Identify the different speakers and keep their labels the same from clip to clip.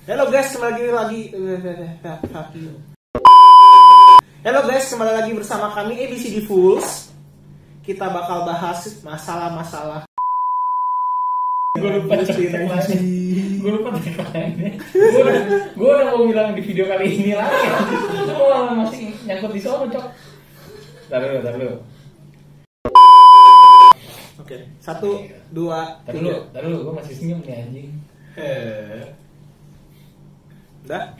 Speaker 1: Halo guys, kembali lagi bersama kami ABCD Fools. Kita bakal bahas masalah-masalah.
Speaker 2: Gue lupa tagline-nya. Gue udah mau bilang di video kali ini lagi. Gue masih nyangkut di sono, Cok. Tar dulu.
Speaker 1: Oke, 1, 2, 3.
Speaker 2: Tar dulu, gue masih senyum nih anjing.
Speaker 1: Udah.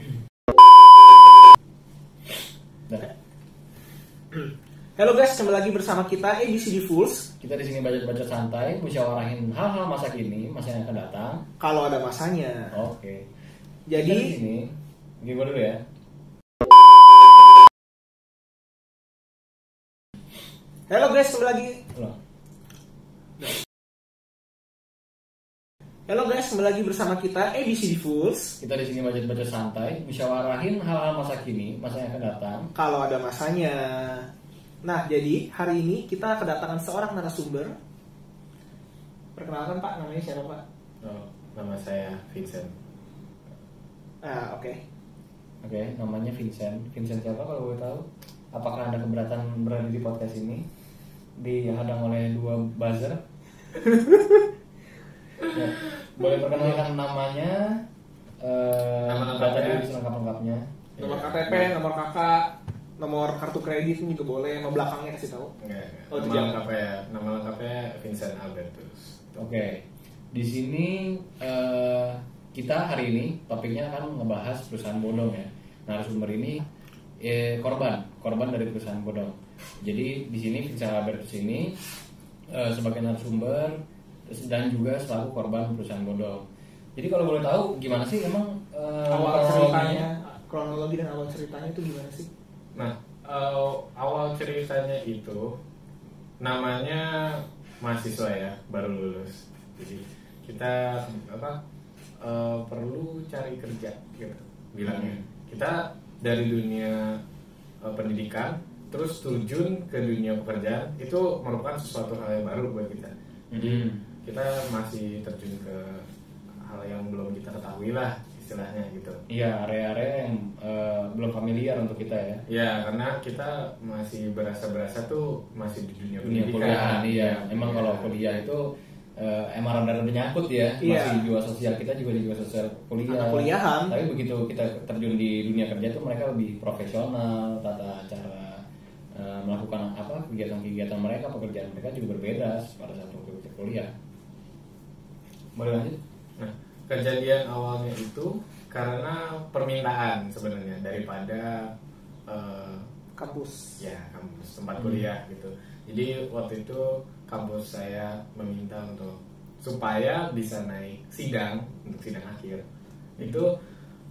Speaker 1: Halo guys, kembali lagi bersama kita ABCD Fools.
Speaker 2: Kita di sini bacot-bacot santai, musyawarahin hal-hal masa kini, masa yang akan datang.
Speaker 1: Kalau ada masanya.
Speaker 2: Oke.
Speaker 1: Jadi
Speaker 2: di sini, gimana dulu ya?
Speaker 1: halo guys, kembali lagi. Halo guys, kembali lagi bersama kita ABCD Fools.
Speaker 2: Kita di sini bacot-bacot santai, musyawarahin hal-hal masa kini, masa yang akan datang.
Speaker 1: Kalau ada masanya. Nah, jadi hari ini kita kedatangan seorang narasumber. Perkenalkan Pak, namanya siapa Pak?
Speaker 3: Oh, nama saya Vincent.
Speaker 1: Oke.
Speaker 2: Oke, namanya Vincent. Vincent siapa kalau boleh tahu? Apakah Anda keberatan berada di podcast ini? Dihadang oleh 2 buzzer. Ya, boleh perkenalkan namanya, data diri selengkap-lengkapnya.
Speaker 1: Nomor KTP, nomor KK, nomor kartu kredit juga boleh, sama belakangnya kasih tahu.
Speaker 3: Enggak.
Speaker 1: Oh,
Speaker 3: Nama lengkapnya Vincent Albertus.
Speaker 2: Oke. Di sini kita hari ini topiknya akan ngebahas perusahaan bodong ya. Narasumber ini korban dari perusahaan bodong. Jadi di sini Vincent Albertus ini sebagai narasumber dan juga selaku korban perusahaan bodong. Jadi kalau boleh tahu gimana sih emang
Speaker 1: awal ceritanya, kronologi dan awal ceritanya itu gimana sih?
Speaker 3: Nah, awal ceritanya itu namanya mahasiswa ya, baru lulus. Jadi kita perlu cari kerja gitu bilangnya. Kita dari dunia pendidikan terus terjun ke dunia pekerjaan itu merupakan sesuatu hal yang baru buat kita. Jadi kita masih terjun ke hal yang belum kita ketahui lah istilahnya gitu.
Speaker 2: Iya, area-area yang belum familiar untuk kita ya.
Speaker 3: Ya, karena kita masih berasa tuh masih di dunia
Speaker 2: kuliahan. Iya, emang kalau kuliah itu emang rada menyangkut ya.
Speaker 1: Iya.
Speaker 2: Masih jiwa sosial kita juga jiwa sosial kuliah.
Speaker 1: Anak kuliahan.
Speaker 2: Tapi begitu kita terjun di dunia kerja tuh mereka lebih profesional, tata cara melakukan kegiatan-kegiatan mereka, pekerjaan mereka juga berbeda pada saat waktu kuliah. Boleh lanjut?
Speaker 3: Nah, kejadian awalnya itu karena permintaan sebenarnya daripada
Speaker 1: Kampus.
Speaker 3: ya kampus tempat kuliah gitu. Jadi waktu itu kampus saya meminta supaya bisa naik sidang untuk sidang akhir itu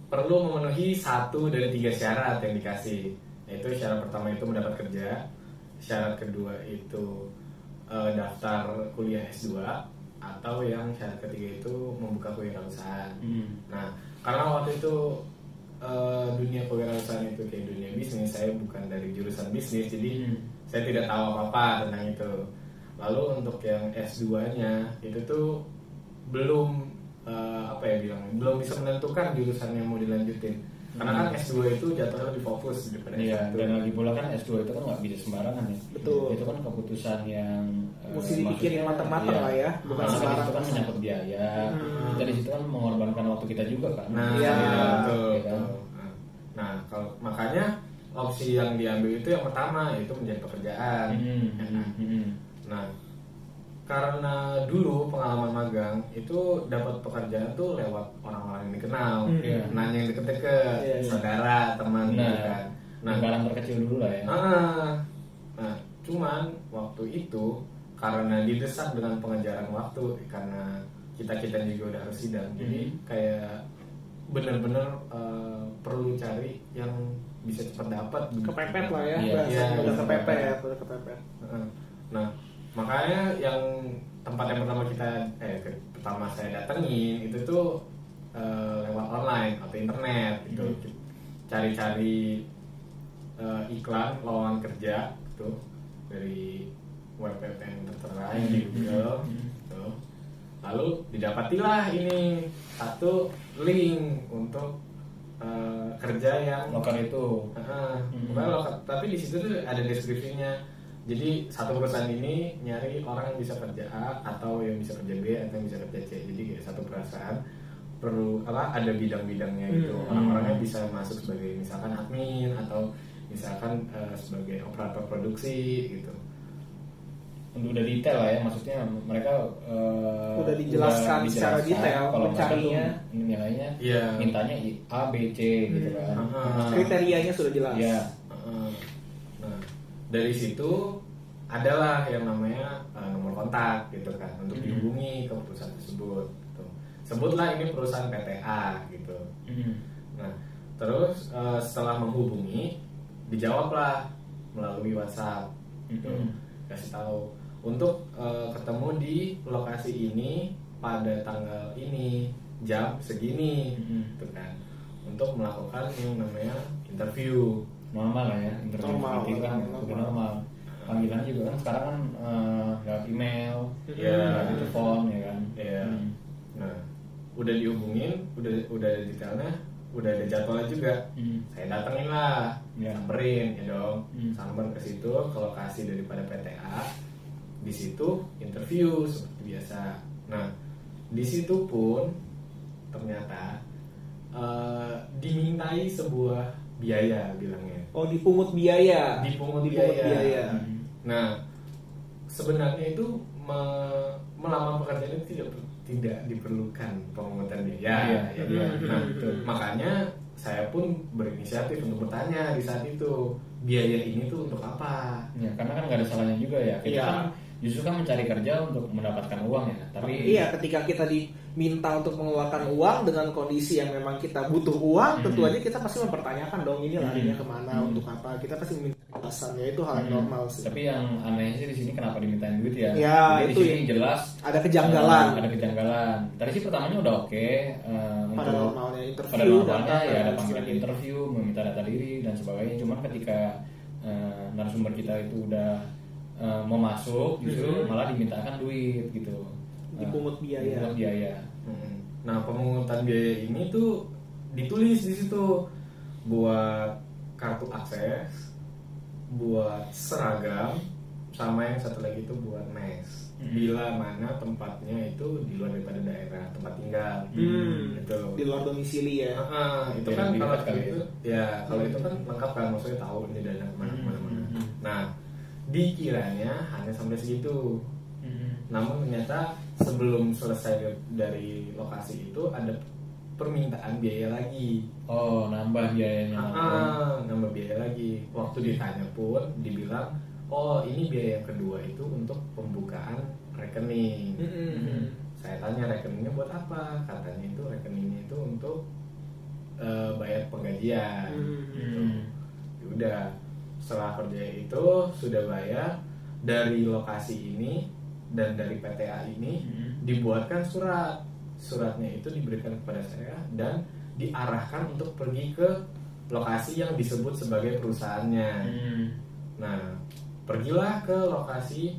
Speaker 3: perlu memenuhi 1 dari 3 syarat yang dikasih. Yaitu syarat pertama itu mendapat kerja, syarat kedua itu daftar kuliah S2, atau yang syarat ketiga itu membuka kewirausahaan. Nah, karena waktu itu dunia kewirausahaan itu kayak dunia bisnis, saya bukan dari jurusan bisnis, jadi saya tidak tahu apa-apa tentang itu. Lalu untuk yang S2-nya itu tuh belum belum bisa menentukan jurusan yang mau dilanjutin. Karena kan S2 itu jatuhnya lebih fokus daripada
Speaker 2: S1. Dan lagi pula kan S2 itu kan nggak bisa sembarangan ya.
Speaker 1: Betul.
Speaker 2: Itu kan keputusan yang
Speaker 1: mesti dipikirin matang-matang lah ya, bukan sembarang.
Speaker 2: Itu kan menyangkut biaya. Kita di situ kan mengorbankan waktu kita juga kan.
Speaker 3: Betul.
Speaker 2: Ya kan?
Speaker 3: Nah, makanya opsi yang diambil itu yang pertama, yaitu mencari pekerjaan. Nah, karena dulu pengalaman magang itu dapat pekerjaan tuh lewat orang-orang yang dikenal, nanya yang deket-deket, saudara, teman gitu kan. Nah,
Speaker 2: barang terkecil dulu lah ya.
Speaker 3: Nah, cuman waktu itu karena didesak dengan pengejaran waktu, karena kita juga udah harus sidang, jadi kayak bener-bener perlu cari yang bisa cepat dapat.
Speaker 1: Kepepet lah ya, udah kepepet.
Speaker 3: Nah, makanya yang tempat yang pertama saya datengin itu tuh lewat online atau internet gitu. Cari-cari iklan lowongan kerja gitu dari web yang tertera di Google gitu. lalu didapatilah ini satu link untuk kerja yang
Speaker 2: Loker itu.
Speaker 3: bukan loker, tapi di situ tuh ada deskripsinya. Jadi satu perusahaan ini nyari orang yang bisa kerja A atau yang bisa kerja B atau yang bisa kerja C. Jadi kayak satu perusahaan perlu ada bidang-bidangnya gitu. Orang-orangnya bisa masuk sebagai misalkan admin atau misalkan sebagai operator produksi gitu.
Speaker 2: Udah detail lah ya, maksudnya mereka
Speaker 1: udah dijelaskan secara detail
Speaker 2: kalau
Speaker 1: pencarinya,
Speaker 2: nilainya
Speaker 3: Iya.
Speaker 2: mintanya A, B, C gitu kan.
Speaker 1: kriterianya sudah jelas.
Speaker 2: Iya.
Speaker 3: Nah, dari situ adalah yang namanya nomor kontak gitu kan untuk dihubungi ke perusahaan tersebut. Gitu. Sebutlah ini perusahaan PTA gitu. Nah, terus setelah menghubungi, dijawablah melalui WhatsApp. Gitu. Kasih tahu untuk ketemu di lokasi ini pada tanggal ini jam segini, gitu kan, untuk melakukan yang namanya interview.
Speaker 2: Normal lah ya, interview
Speaker 1: Normal,
Speaker 2: seperti itu kan
Speaker 1: normal.
Speaker 2: udah normal. Panggilan juga kan sekarang kan lewat email,
Speaker 3: Iya.
Speaker 2: lewat telepon ya kan.
Speaker 3: Iya. Nah, udah dihubungin, udah ada detailnya, udah ada jadwalnya juga. Saya datengin lah,
Speaker 2: Iya.
Speaker 3: samperin ya dong, samper ke situ ke lokasi daripada PTA. Di situ interview seperti biasa. Nah, di situ pun ternyata dimintai sebuah biaya bilangnya.
Speaker 1: Oh, dipungut biaya.
Speaker 3: Dipungut
Speaker 1: biaya.
Speaker 3: biaya. Nah, sebenarnya itu melamar pekerjaan itu tidak diperlukan pemungutan biaya.
Speaker 2: Iya.
Speaker 3: Ya, nah, makanya saya pun berinisiatif untuk bertanya di saat itu, biaya ini tuh untuk apa?
Speaker 2: Ya, karena kan nggak ada salahnya juga ya. Kita
Speaker 1: Iya.
Speaker 2: kan justru kan mencari kerja untuk mendapatkan uang ya. Tapi
Speaker 1: Iya, ketika kita diminta untuk mengeluarkan uang dengan kondisi yang memang kita butuh uang, tentu aja kita pasti mempertanyakan dong ini larinya kemana, untuk apa. Kita pasti meminta alasannya, itu hal yang normal sih.
Speaker 2: Tapi yang aneh sih di sini kenapa dimintain duit ya?
Speaker 1: Ya,
Speaker 2: Jadi
Speaker 1: itu
Speaker 2: di sini
Speaker 1: ya.
Speaker 2: jelas
Speaker 1: Ada kejanggalan.
Speaker 2: ada kejanggalan. Tadi sih pertamanya udah oke.
Speaker 1: Pada
Speaker 2: untuk
Speaker 1: normalnya interview,
Speaker 2: pada normalnya
Speaker 1: data,
Speaker 2: ya ada
Speaker 1: dan
Speaker 2: panggilan
Speaker 1: sebagainya.
Speaker 2: interview, meminta data diri dan sebagainya. Cuman ketika narasumber kita itu udah mau masuk, justru malah dimintakan duit gitu.
Speaker 1: Dipungut biaya.
Speaker 2: Dipungut biaya.
Speaker 3: Nah, pemungutan biaya ini tuh ditulis di situ buat kartu akses, buat seragam, sama yang satu lagi itu buat mes. Bila mana tempatnya itu di luar daripada daerah tempat tinggal, gitu.
Speaker 1: Di luar domisili ya.
Speaker 3: Itu
Speaker 2: Ya,
Speaker 3: kan
Speaker 2: lebih
Speaker 3: kalau
Speaker 2: dekat kali
Speaker 3: itu ya kalau itu kan lengkap kan, maksudnya tahu ini dana kemana-mana. Nah, dikiranya hanya sampai segitu. Namun ternyata sebelum selesai dari lokasi itu ada permintaan biaya lagi.
Speaker 2: Oh, nambah biayanya.
Speaker 3: Nambah biaya lagi. Waktu ditanya pun dibilang, oh ini biaya yang kedua itu untuk pembukaan rekening. Saya tanya rekeningnya buat apa? Katanya itu rekeningnya itu untuk bayar penggajian. Gitu. Udah, setelah kerja itu sudah bayar dari lokasi ini dan dari PTA ini dibuatkan surat. Suratnya itu diberikan kepada saya dan diarahkan untuk pergi ke lokasi yang disebut sebagai perusahaannya. Nah, pergilah ke lokasi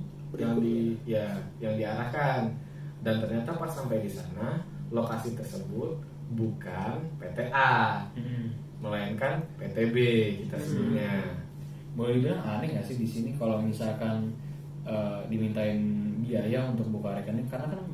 Speaker 3: yang diarahkan, dan ternyata pas sampai di sana lokasi tersebut bukan PTA, melainkan PTB kita sebutnya.
Speaker 2: Boleh dibilang aneh nggak sih di sini kalau misalkan dimintain biaya untuk buka rekening, karena kan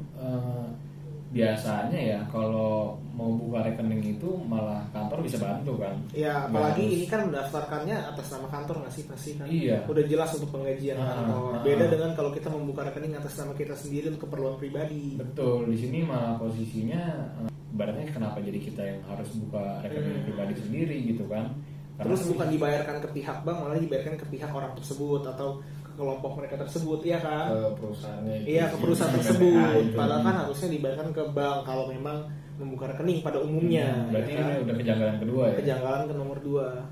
Speaker 2: biasanya ya kalau mau buka rekening itu malah kantor bisa bantu kan.
Speaker 1: Ya, apalagi ini kan mendaftarkannya atas nama kantor nggak sih, pasti kan.
Speaker 2: Iya.
Speaker 1: Udah jelas untuk penggajian kantor. Beda dengan kalau kita membuka rekening atas nama kita sendiri untuk keperluan pribadi.
Speaker 2: Betul, di sini malah posisinya ibaratnya kenapa jadi kita yang harus buka rekening pribadi sendiri gitu kan.
Speaker 1: Terus bukan dibayarkan ke pihak bank, malah dibayarkan ke pihak orang tersebut atau ke kelompok mereka tersebut, iya kan?
Speaker 3: Ke perusahaannya itu.
Speaker 1: Iya, ke perusahaan
Speaker 3: PTA
Speaker 1: tersebut.
Speaker 3: itu.
Speaker 1: Padahal kan harusnya dibayarkan ke bank kalau memang membuka rekening pada umumnya.
Speaker 2: Berarti
Speaker 1: ya kan?
Speaker 2: ini udah kejanggalan kedua ya.
Speaker 1: Kejanggalan ke nomor 2.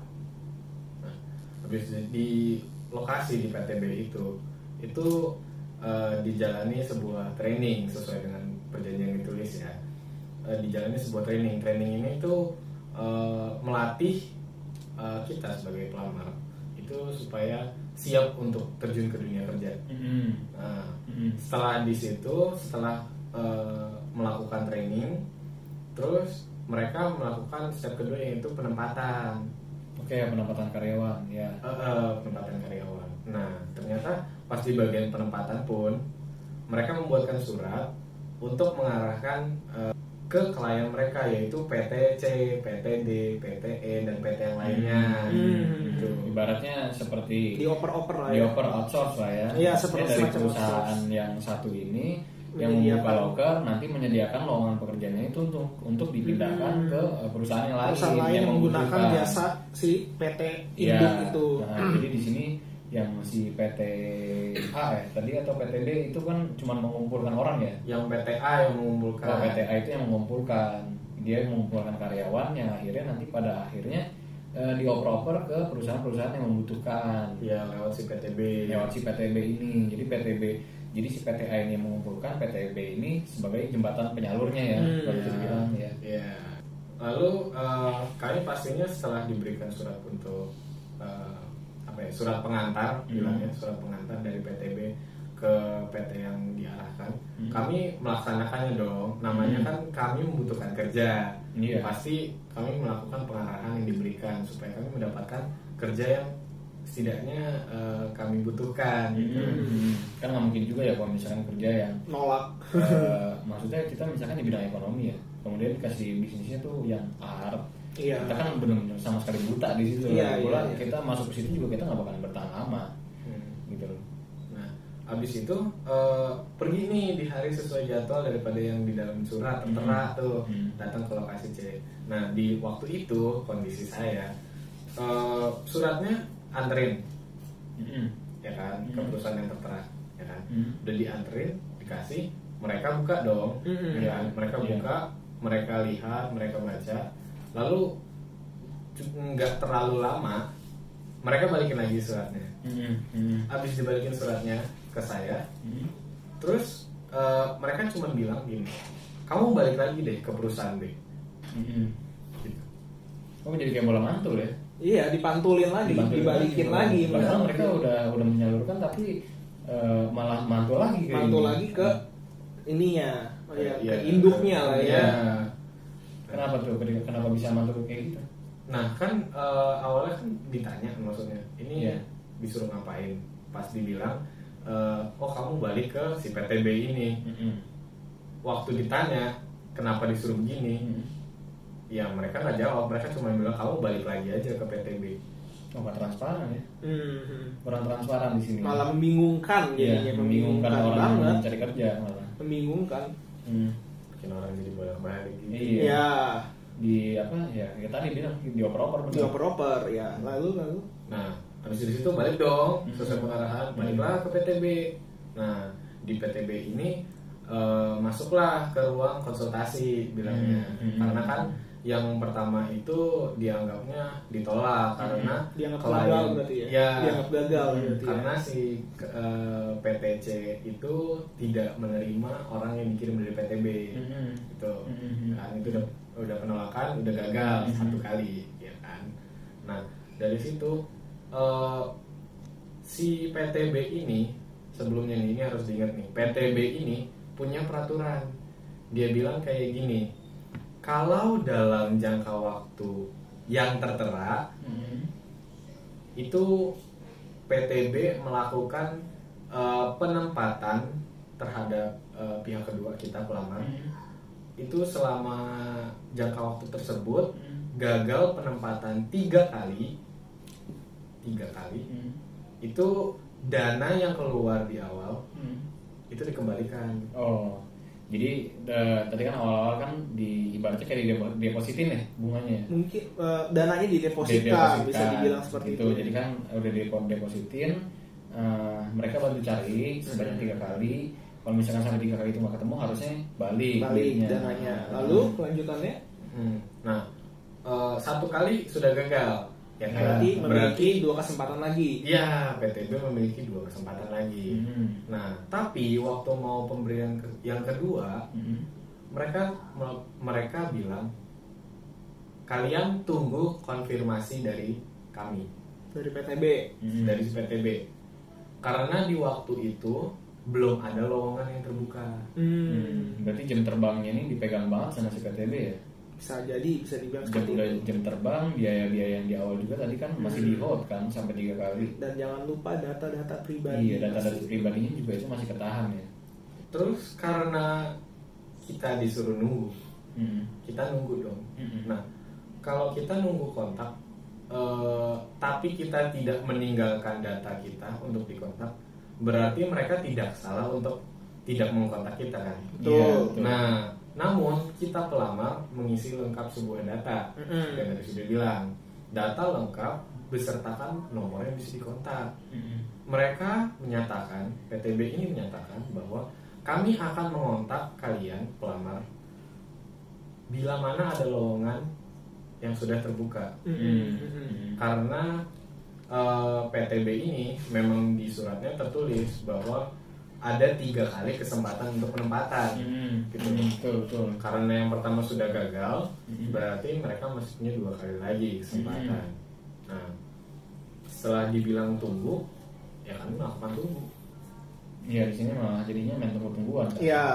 Speaker 3: Habis di lokasi di PTB itu dijalani sebuah training sesuai dengan perjanjian yang ditulis ya. Dijalani sebuah training ini tuh melatih kita sebagai pelamar itu supaya siap untuk terjun ke dunia kerja. Nah, setelah di situ, setelah melakukan training, terus mereka melakukan step kedua yaitu penempatan.
Speaker 2: Oke, penempatan karyawan ya.
Speaker 3: Penempatan karyawan. Nah, ternyata pas di bagian penempatan pun mereka membuatkan surat untuk mengarahkan ke klien mereka, yaitu PTC, PTD, PTE dan PT yang lainnya. Gitu.
Speaker 2: Ibaratnya seperti
Speaker 1: dioper-oper lah ya.
Speaker 2: dioper outsource lah ya.
Speaker 1: Iya,
Speaker 2: Maksudnya
Speaker 1: seperti
Speaker 2: dari
Speaker 1: semacam
Speaker 2: perusahaan
Speaker 1: outsource.
Speaker 2: yang satu ini yang
Speaker 1: Menyediakan.
Speaker 2: membuka loker nanti menyediakan lowongan pekerjaannya itu untuk dipindahkan ke perusahaan yang lain.
Speaker 1: Perusahaan lain yang menggunakan
Speaker 2: membutuhkan.
Speaker 1: jasa si PT
Speaker 2: Iya.
Speaker 1: induk itu.
Speaker 2: Nah, jadi di sini yang si PT A tadi atau PTD itu kan cuma mengumpulkan orang ya.
Speaker 3: Yang PTA yang mengumpulkan.
Speaker 2: Kalau PTA itu yang mengumpulkan, dia mengumpulkan karyawan yang akhirnya nanti pada akhirnya dioper-oper ke perusahaan-perusahaan yang membutuhkan.
Speaker 3: Ya, lewat si PTB.
Speaker 2: Lewat si PTB ini. Jadi si PTA ini yang mengumpulkan, PTB ini sebagai jembatan penyalurnya ya, kalau bisa dibilang ya.
Speaker 3: Ya. Lalu kami pastinya setelah diberikan surat untuk surat pengantar, bilangnya surat pengantar dari PTB ke PT yang diarahkan, kami melaksanakannya dong. Namanya kan kami membutuhkan kerja.
Speaker 2: Iya.
Speaker 3: Pasti kami melakukan pengarahan yang diberikan supaya kami mendapatkan kerja yang setidaknya kami butuhkan. Gitu.
Speaker 2: Kan nggak mungkin juga ya kalau misalkan kerja yang
Speaker 1: Nolak.
Speaker 2: maksudnya kita misalkan di bidang ekonomi ya, kemudian dikasih bisnisnya tuh yang art.
Speaker 1: Iya.
Speaker 2: Kita kan benar-benar sama sekali buta di situ.
Speaker 1: Iya,
Speaker 2: Pulang
Speaker 1: iya.
Speaker 2: kita masuk ke situ juga kita nggak bakalan bertahan lama, gitu loh.
Speaker 3: Nah, abis itu pergi nih di hari sesuai jadwal daripada yang di dalam surat tertera tuh, datang ke lokasi C. Nah, di waktu itu kondisi saya suratnya anterin, ya kan, ke perusahaan yang tertera, ya kan. Udah dianterin, dikasih, mereka buka dong, ya kan? Mereka buka, mereka lihat, mereka baca, lalu nggak terlalu lama mereka balikin lagi suratnya. Abis dibalikin suratnya ke saya, terus mereka cuma bilang gini, kamu balik lagi deh ke perusahaan B. Gitu.
Speaker 2: Kamu jadi kayak bola mantul ya.
Speaker 1: Iya, dipantulin lagi, dibalikin lagi.
Speaker 2: Padahal mereka udah menyalurkan tapi malah mantul lagi kayak
Speaker 1: Mantul
Speaker 2: gini.
Speaker 1: lagi ke ininya, ya,
Speaker 3: Iya.
Speaker 1: ke induknya lah ya.
Speaker 3: Iya.
Speaker 2: Kenapa tuh? Kenapa bisa mantul kayak gitu?
Speaker 3: Nah kan awalnya kan ditanya, maksudnya ini
Speaker 2: Iya.
Speaker 3: disuruh ngapain, pas dibilang oh kamu balik ke si PTB ini. Waktu ditanya kenapa disuruh begini, ya mereka nggak jawab, mereka cuma bilang kamu balik lagi aja ke PTB.
Speaker 2: Oh, nggak transparan ya?
Speaker 1: Mhm.
Speaker 2: Kurang transparan di sini.
Speaker 1: Malah membingungkan
Speaker 2: Iya,
Speaker 1: jadinya,
Speaker 2: membingungkan orang yang
Speaker 1: banget,
Speaker 2: mencari kerja malah.
Speaker 1: membingungkan.
Speaker 3: Bikin orang jadi bolak-balik gitu.
Speaker 2: Iya.
Speaker 1: Ya,
Speaker 2: Di apa ya? Ya tadi bilang dioper-oper betul.
Speaker 1: dioper-oper ya. Lalu
Speaker 3: Nah, habis dari situ balik dong, sesuai pengarahan, baliklah ke PTB. Nah, di PTB ini masuklah ke ruang konsultasi bilangnya, karena kan yang pertama itu dianggapnya ditolak karena
Speaker 1: dianggap
Speaker 3: klien-
Speaker 1: gagal berarti ya.
Speaker 3: Ya,
Speaker 1: Dianggap gagal berarti ya.
Speaker 3: karena si PTC itu tidak menerima orang yang dikirim dari PTB. Gitu. Kan itu udah penolakan, udah gagal satu kali, ya kan. Nah, dari situ si PTB ini sebelumnya nih, ini harus diingat nih, PTB ini punya peraturan. Dia bilang kayak gini, kalau dalam jangka waktu yang tertera itu PTB melakukan penempatan terhadap pihak kedua kita pelamar, itu selama jangka waktu tersebut gagal penempatan 3 kali, itu dana yang keluar di awal itu dikembalikan.
Speaker 2: Oh, jadi tadi kan awal-awal kan ibaratnya kayak didepositin ya bunganya.
Speaker 1: Mungkin dananya didepositkan,
Speaker 2: Didepositkan,
Speaker 1: bisa dibilang seperti
Speaker 2: gitu.
Speaker 1: itu.
Speaker 2: Jadi kan udah depositin, mereka bantu cari sebanyak 3 kali. Kalau misalkan sampai 3 kali itu nggak ketemu, harusnya balik duitnya.
Speaker 1: dananya. Lalu kelanjutannya
Speaker 3: Nah, 1 kali sudah gagal, ya kan?
Speaker 1: berarti memiliki 2 kesempatan lagi.
Speaker 3: Ya, PTB memiliki 2 kesempatan lagi. Nah, tapi waktu mau pemberian yang kedua, mereka bilang kalian tunggu konfirmasi dari kami,
Speaker 1: Dari PTB.
Speaker 3: dari PTB, karena di waktu itu belum ada lowongan yang terbuka.
Speaker 2: Berarti jam terbangnya ini dipegang banget sama si PTB ya?
Speaker 1: Bisa jadi, bisa dibilang
Speaker 2: Jam,
Speaker 1: seperti
Speaker 2: udah
Speaker 1: itu.
Speaker 2: jam terbang, biaya-biaya yang di awal juga tadi kan masih di hold kan sampai 3 kali.
Speaker 1: Dan jangan lupa data-data pribadi.
Speaker 2: Iya, data-data pribadinya juga itu masih ketahan ya.
Speaker 3: Terus karena kita disuruh nunggu, kita nunggu dong. Nah, kalau kita nunggu kontak, tapi kita tidak meninggalkan data kita untuk dikontak, berarti mereka tidak salah untuk tidak mengkontak kita kan?
Speaker 1: Betul.
Speaker 2: Iya, betul.
Speaker 3: Nah, namun kita pelamar mengisi lengkap sebuah data, yang tadi sudah bilang, data lengkap besertakan nomor yang bisa dikontak. Mereka menyatakan, PTB ini menyatakan bahwa kami akan mengontak kalian pelamar bila mana ada lowongan yang sudah terbuka. Karena PTB ini memang di suratnya tertulis bahwa ada 3 kali kesempatan untuk penempatan, gitu.
Speaker 2: Betul.
Speaker 3: Karena yang pertama sudah gagal, berarti mereka masih punya 2 kali lagi kesempatan. Nah, setelah dibilang tunggu, ya kami melakukan tunggu.
Speaker 2: Iya, di sini malah jadinya main tunggu-tungguan. Kan?
Speaker 1: Iya.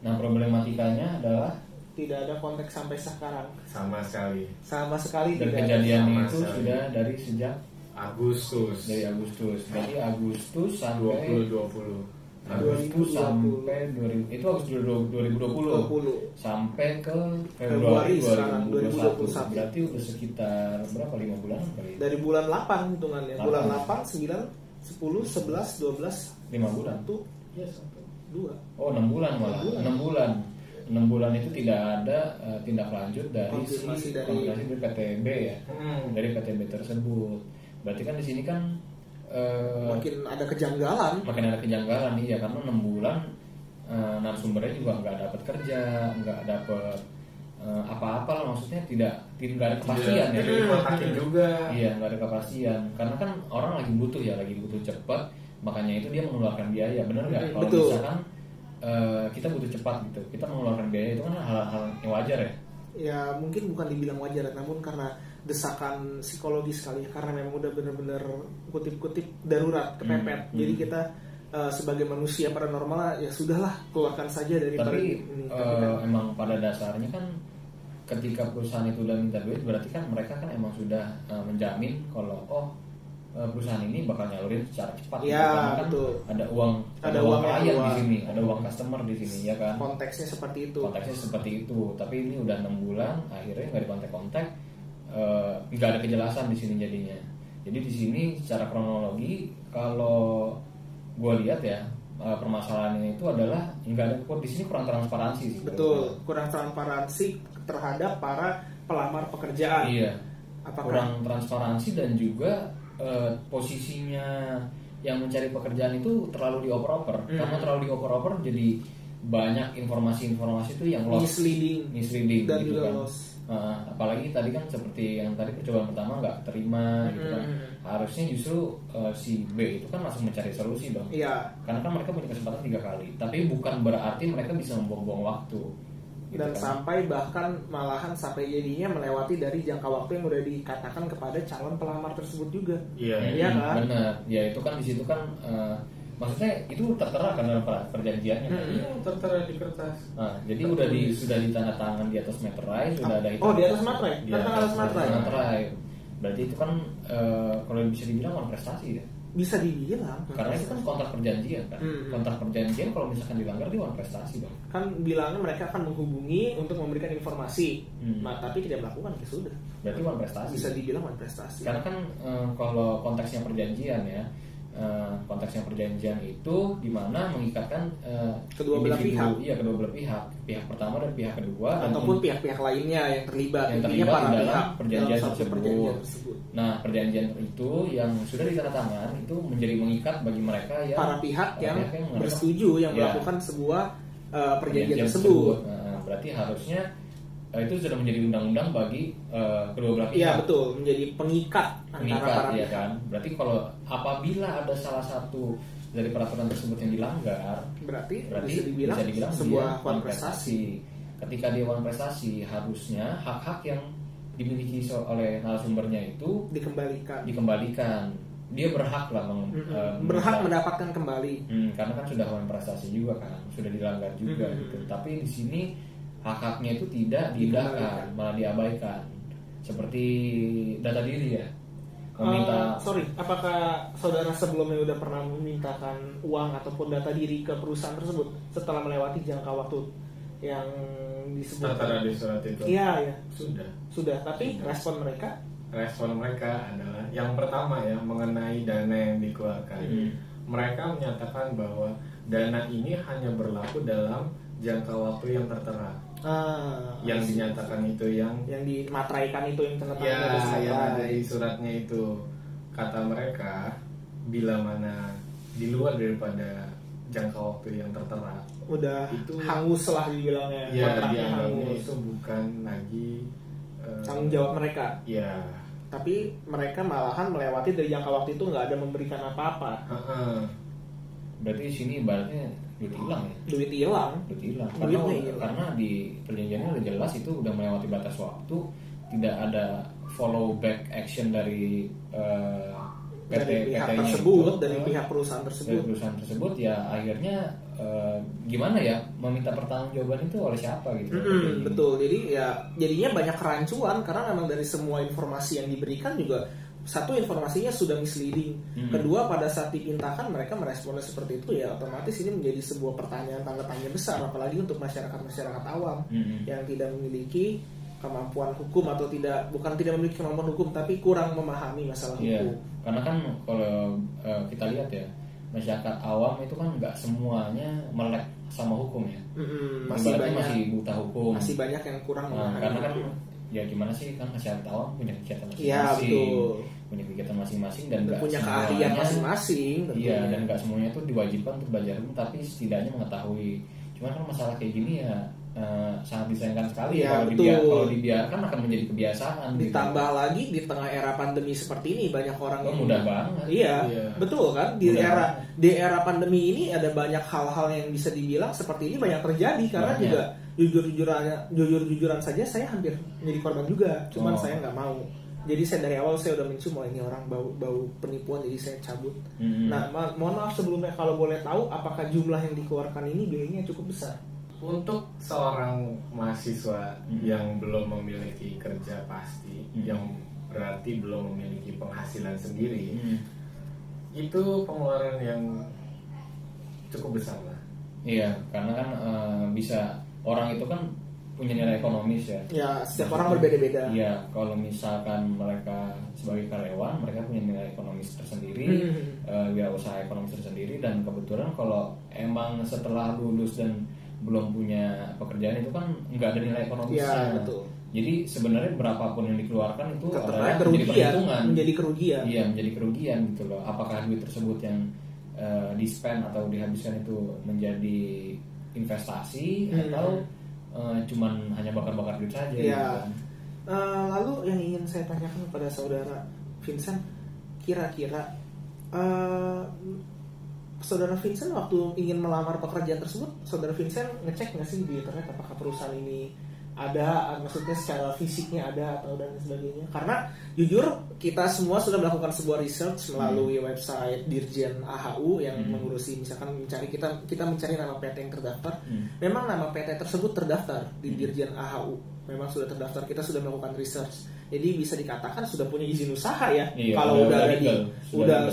Speaker 2: Nah, problematikanya adalah
Speaker 1: Tidak ada konteks sampai sekarang.
Speaker 3: Sama sekali.
Speaker 1: Sama sekali
Speaker 2: dan
Speaker 1: tidak ada.
Speaker 2: kejadiannya
Speaker 3: sama
Speaker 2: itu
Speaker 3: sekali.
Speaker 2: sudah dari sejak
Speaker 3: Agustus
Speaker 2: dari Agustus. Berarti Agustus sampai
Speaker 3: 2020.
Speaker 2: Agustus
Speaker 1: 2020.
Speaker 2: sampai 2000 itu Agustus 2020
Speaker 1: 20.
Speaker 2: sampai ke
Speaker 1: Februari
Speaker 2: Februari
Speaker 1: sekarang,
Speaker 2: 2021. Berarti udah sekitar berapa 5 bulan kali?
Speaker 1: Dari bulan 8 hitungannya.
Speaker 2: 8.
Speaker 1: Bulan 8, 9, 10, 11, 12,
Speaker 2: 5 bulan.
Speaker 1: 1, 2.
Speaker 2: Oh, 6 bulan malah. 6 bulan. 6 bulan itu tidak ada tindak lanjut dari
Speaker 1: Konfirmasi dari-
Speaker 2: konfirmasi dari PTB ya. Dari PTB tersebut. Berarti kan di sini kan
Speaker 1: Makin ada kejanggalan.
Speaker 2: makin ada kejanggalan nih ya, karena 6 bulan narasumbernya juga nggak dapat kerja, nggak dapat apa-apa lah, maksudnya tidak ada kepastian ya.
Speaker 3: Jadi kontakin juga.
Speaker 2: Iya, nggak ada kepastian karena kan orang lagi butuh cepat, makanya itu dia mengeluarkan biaya, benar nggak? Kalau
Speaker 1: Betul.
Speaker 2: misalkan kita butuh cepat gitu, kita mengeluarkan biaya itu kan hal-hal yang wajar ya.
Speaker 1: Ya mungkin bukan dibilang wajar, namun karena desakan psikologis kali ya, karena memang udah benar-benar kutip-kutip darurat, kepepet. Jadi kita sebagai manusia paranormal ya sudahlah, keluarkan saja dari
Speaker 2: Tapi
Speaker 1: ini.
Speaker 2: emang pada dasarnya kan ketika perusahaan itu udah minta duit, berarti kan mereka kan emang sudah menjamin kalau perusahaan ini bakal nyalurin secara cepat.
Speaker 1: Ya,
Speaker 2: karena kan
Speaker 1: betul.
Speaker 2: ada uang
Speaker 1: Ada uang yang
Speaker 2: klien di
Speaker 1: keluar.
Speaker 2: sini, ada uang customer di sini ya kan.
Speaker 1: Konteksnya seperti itu.
Speaker 2: Konteksnya seperti itu. Tapi ini udah 6 bulan, akhirnya nggak dikontak-kontak, nggak ada kejelasan di sini jadinya. Jadi di sini secara kronologi kalau gue lihat ya, permasalahannya itu adalah nggak ada, di sini kurang transparansi sih.
Speaker 1: Betul, kurang transparansi terhadap para pelamar pekerjaan.
Speaker 2: Iya.
Speaker 1: Apakah
Speaker 2: Kurang transparansi dan juga posisinya yang mencari pekerjaan itu terlalu dioper-oper. Karena terlalu dioper-oper jadi banyak informasi-informasi itu yang lost, misleading
Speaker 1: dan
Speaker 2: gitu
Speaker 1: juga
Speaker 2: kan.
Speaker 1: loss.
Speaker 2: Apalagi tadi kan seperti yang tadi percobaan pertama nggak terima gitu kan. Harusnya justru si B itu kan langsung mencari solusi dong.
Speaker 1: Iya.
Speaker 2: Karena kan mereka punya kesempatan 3 kali. Tapi bukan berarti mereka bisa membuang-buang waktu. Gitu
Speaker 1: Dan
Speaker 2: kan.
Speaker 1: sampai bahkan malahan sampai jadinya melewati dari jangka waktu yang udah dikatakan kepada calon pelamar tersebut juga.
Speaker 3: Iya.
Speaker 1: Iya kan?
Speaker 2: Benar. Ya itu kan di situ kan maksudnya itu tertera kan dalam perjanjiannya. Kan?
Speaker 3: Iya, tertera di kertas.
Speaker 2: Nah, jadi sudah ditandatangan di atas materai, sudah ada
Speaker 1: Oh, di atas materai?
Speaker 3: Di
Speaker 1: Tentang
Speaker 3: atas
Speaker 1: atas materai?
Speaker 2: materai. Berarti itu kan kalau bisa dibilang kan prestasi ya.
Speaker 1: Bisa dibilang.
Speaker 2: Karena itu kan kontrak perjanjian kan. Kontrak perjanjian kalau misalkan dilanggar dia wan prestasi dong.
Speaker 1: Kan bilangnya mereka akan menghubungi untuk memberikan informasi. Nah, tapi tidak melakukan, ya sudah.
Speaker 2: Berarti wan prestasi.
Speaker 1: Bisa dibilang wan prestasi.
Speaker 2: Karena kan kalau konteksnya perjanjian ya, konteksnya perjanjian itu dimana mengikatkan
Speaker 1: Kedua belah pihak.
Speaker 2: Iya, kedua belah pihak. Pihak pertama dan pihak kedua.
Speaker 1: Ataupun pihak-pihak lainnya yang terlibat.
Speaker 2: yang
Speaker 1: Intinya
Speaker 2: terlibat
Speaker 1: para
Speaker 2: di dalam
Speaker 1: pihak
Speaker 2: perjanjian
Speaker 1: dalam satu
Speaker 2: tersebut.
Speaker 1: perjanjian tersebut.
Speaker 2: Nah, perjanjian itu yang sudah ditandatangan itu menjadi mengikat bagi mereka yang
Speaker 1: Para pihak yang
Speaker 2: mengadakan-
Speaker 1: bersetuju yang
Speaker 2: Ya,
Speaker 1: melakukan sebuah perjanjian tersebut.
Speaker 2: Nah, berarti harusnya itu sudah menjadi undang-undang bagi kedua belah pihak.
Speaker 1: Iya, betul, menjadi pengikat antara
Speaker 2: Mengikat,
Speaker 1: para
Speaker 2: ya
Speaker 1: pihak.
Speaker 2: kan. Berarti kalau apabila ada salah satu dari peraturan tersebut yang dilanggar,
Speaker 1: Berarti
Speaker 2: berarti
Speaker 1: bisa dibilang sebuah
Speaker 2: dia
Speaker 1: wan
Speaker 2: wan
Speaker 1: prestasi.
Speaker 2: Ketika dia wan prestasi, harusnya hak-hak yang dimiliki oleh narasumbernya itu
Speaker 1: Dikembalikan.
Speaker 2: dikembalikan. dia berhak lah
Speaker 1: berhak mendapatkan kembali.
Speaker 2: Karena kan sudah prestasi juga kan, sudah dilanggar juga gitu. Tapi di sini hak-haknya itu tidak diindahkan, malah diabaikan. Seperti data diri ya.
Speaker 1: Apakah saudara sebelumnya udah pernah memintakan uang ataupun data diri ke perusahaan tersebut setelah melewati jangka waktu yang disebut
Speaker 3: tertera di surat itu?
Speaker 1: Iya. Sudah. Tapi
Speaker 3: respon mereka adalah yang pertama ya, mengenai dana yang dikeluarkan. Mereka menyatakan bahwa dana ini hanya berlaku dalam jangka waktu yang tertera. Yang dinyatakan itu yang
Speaker 1: dimateraikan itu yang ternyata
Speaker 3: yang ada di suratnya itu. Kata mereka, bila mana di luar daripada jangka waktu yang tertera,
Speaker 1: udah itu hangus lah dibilangnya.
Speaker 3: Dianggapnya itu bukan lagi
Speaker 1: tanggung jawab mereka.
Speaker 3: Iya.
Speaker 1: Tapi mereka malahan melewati dari jangka waktu itu, nggak ada memberikan apa-apa.
Speaker 2: Berarti di sini ibaratnya duit hilang. Karena di perjanjiannya udah jelas itu udah melewati batas waktu, tidak ada follow back action dari
Speaker 1: pihak tersebut, dari pihak perusahaan tersebut.
Speaker 2: Ya akhirnya gimana ya, meminta pertanggungjawaban itu oleh siapa gitu.
Speaker 1: Betul. Jadi ya jadinya banyak kerancuan karena memang dari semua informasi yang diberikan juga, satu, informasinya sudah misleading. Kedua, pada saat dipintakan mereka meresponnya seperti itu, ya otomatis ini menjadi sebuah pertanyaan tanda tanya besar, apalagi untuk masyarakat awam yang tidak memiliki kemampuan hukum atau bukan tidak memiliki kemampuan hukum, tapi kurang memahami masalah hukum.
Speaker 2: Karena kan kalau kita lihat ya, masyarakat awam itu kan nggak semuanya melek sama hukum ya. Masih buta hukum.
Speaker 1: Masih banyak yang kurang memahami.
Speaker 2: Karena kan ya gimana sih, kan masyarakat awam punya kegiatan masing-masing, punya kegiatan masing-masing dan
Speaker 1: punya keahlian masing-masing.
Speaker 2: Iya, dan nggak semuanya itu diwajibkan untuk belajar hukum, tapi setidaknya mengetahui. Cuman kan masalah kayak gini ya sangat disayangkan sekali
Speaker 1: ya,
Speaker 2: kalau dibiarkan akan menjadi kebiasaan.
Speaker 1: Ditambah lagi di tengah era pandemi seperti ini, banyak orang yang
Speaker 2: mudah banget.
Speaker 1: Iya, betul kan? Di era pandemi ini ada banyak hal-hal yang bisa dibilang seperti ini banyak terjadi karena juga jujur-jujuran saja saya hampir menjadi korban juga. Cuman saya nggak mau. Jadi saya dari awal saya udah mencium ini orang bau penipuan, jadi saya cabut. Nah, mohon maaf sebelumnya, kalau boleh tahu apakah jumlah yang dikeluarkan ini biayanya cukup besar?
Speaker 3: Untuk seorang mahasiswa yang belum memiliki kerja pasti, yang berarti belum memiliki penghasilan sendiri, itu pengeluaran yang cukup besar lah.
Speaker 2: Iya, karena kan bisa, orang itu kan punya nilai ekonomis ya.
Speaker 1: Ya, setiap orang berbeda-beda.
Speaker 2: Iya, kalau misalkan mereka sebagai karyawan, mereka punya nilai ekonomis tersendiri, usaha ekonomis tersendiri, dan kebetulan kalau emang setelah lulus dan belum punya pekerjaan itu kan nggak ada nilai ekonomisnya.
Speaker 1: Ya, betul.
Speaker 2: Jadi sebenarnya berapapun yang dikeluarkan itu adalah
Speaker 1: menjadi kerugian.
Speaker 2: Iya, menjadi kerugian gitu loh. Apakah duit tersebut yang di-spend atau dihabiskan itu menjadi investasi atau cuman hanya bakar-bakar duit saja
Speaker 1: ya.
Speaker 2: Gitu kan.
Speaker 1: Lalu yang ingin saya tanyakan kepada saudara Vincent, kira-kira saudara Vincent waktu ingin melamar pekerjaan tersebut, saudara Vincent ngecek nggak sih di internet apakah perusahaan ini ada, maksudnya secara fisiknya ada atau dan sebagainya? Karena jujur kita semua sudah melakukan sebuah research melalui website Dirjen AHU yang mengurusi, misalkan kita mencari nama PT yang terdaftar. Memang nama PT tersebut terdaftar di Dirjen AHU, memang sudah terdaftar. Kita sudah melakukan research, jadi bisa dikatakan sudah punya izin usaha ya.
Speaker 2: Iya,
Speaker 1: kalau